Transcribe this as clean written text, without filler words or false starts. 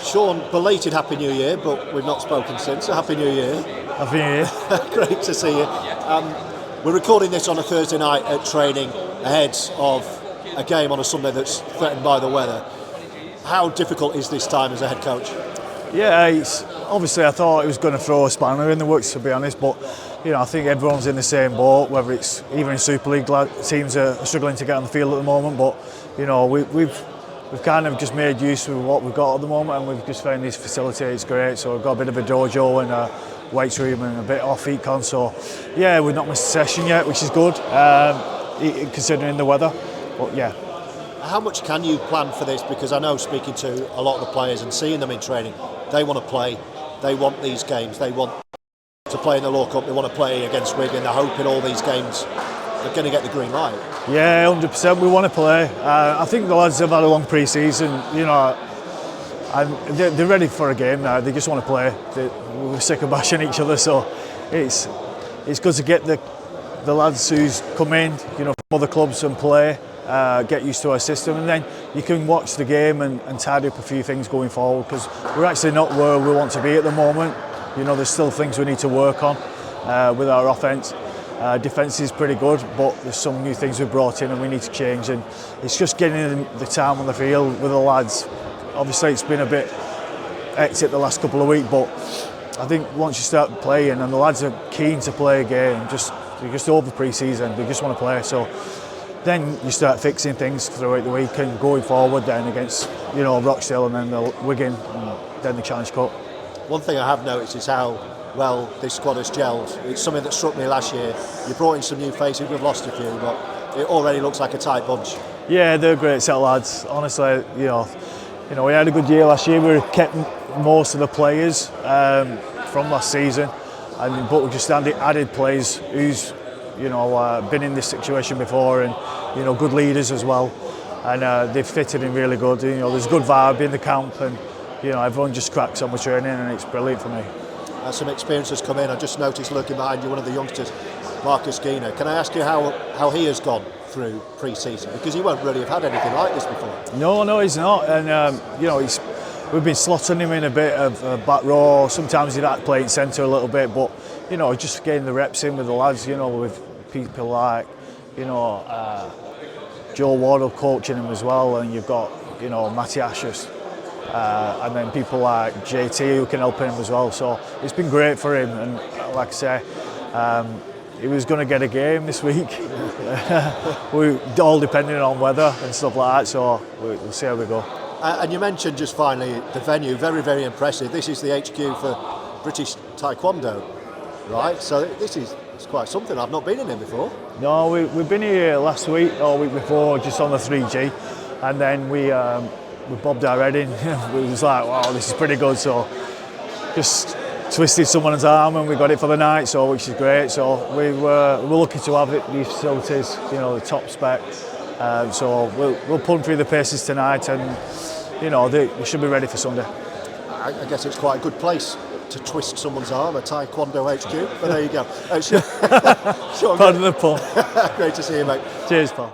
Sean, belated Happy New Year, but we've not spoken since. So Happy New Year. Happy New Year. Great to see you. We're recording this on a Thursday night at training ahead of a game on a Sunday that's threatened by the weather. How difficult is this time as a head coach? Yeah, obviously I thought it was going to throw a spanner in the works, to be honest, but I think everyone's in the same boat, whether it's even in Super League teams are struggling to get on the field at the moment, but we've kind of just made use of what we've got at the moment, and we've just found this facility. It's great, so we've got a bit of a dojo and a weights room and a bit off-heat con, so yeah, we've not missed a session yet, which is good, considering the weather, but yeah. How much can you plan for this? Because I know, speaking to a lot of the players and seeing them in training, they want to play, they want these games, they want to play in the Law Cup, they want to play against Wigan, they're hoping all these games they're going to get the green light. Yeah, 100%, we want to play. I think the lads have had a long pre-season, and they're ready for a game now, they just want to play. We're sick of bashing each other, so it's good to get the lads who's come in, from other clubs and play. Get used to our system, and then you can watch the game and tidy up a few things going forward, because we're actually not where we want to be at the moment. There's still things we need to work on with our offence. Defence is pretty good, but there's some new things we've brought in and we need to change, and it's just getting the time on the field with the lads. Obviously it's been a bit hectic the last couple of weeks, but I think once you start playing and the lads are keen to play a game, they're just over pre-season, they just want to play, so then you start fixing things throughout the week and going forward then against Rochdale and then the Wigan and then the Challenge Cup. One thing I have noticed is how well this squad has gelled. It's something that struck me last year. You brought in some new faces, we've lost a few, but it already looks like a tight bunch. Yeah, they're a great set of lads. Honestly, we had a good year last year. We kept most of the players from last season, but we just added players who's been in this situation before, and good leaders as well, and they've fitted in really good. There's a good vibe in the camp, and everyone just cracks on with training, and it's brilliant for me. Some experience has come in. I just noticed looking behind you, one of the youngsters, Marcus Gina. Can I ask you how he has gone through pre-season, because he won't really have had anything like this before? No, he's not, and we've been slotting him in a bit of back row. Sometimes he'd have to play in centre a little bit, but just getting the reps in with the lads, with people like Joe Wardle coaching him as well, and you've got Matty Ashurst, and then people like JT who can help him as well. So it's been great for him, and like I say, he was going to get a game this week. We all depending on weather and stuff like that, so we'll see how we go. And you mentioned just finally the venue, very, very impressive. This is the HQ for British Taekwondo, right? So it's quite something. I've not been in here before. No, we've been here last week or week before, just on the 3G, and then we bobbed our head in. We was like, wow, this is pretty good. So just twisted someone's arm and we got it for the night, so which is great. So we're lucky to have these facilities, the top spec. So we'll pull through the paces tonight, and they should be ready for Sunday. I guess it's quite a good place to twist someone's arm, a Taekwondo HQ, but there you go. Pardon the pun. Great to see you, mate. Cheers, pal.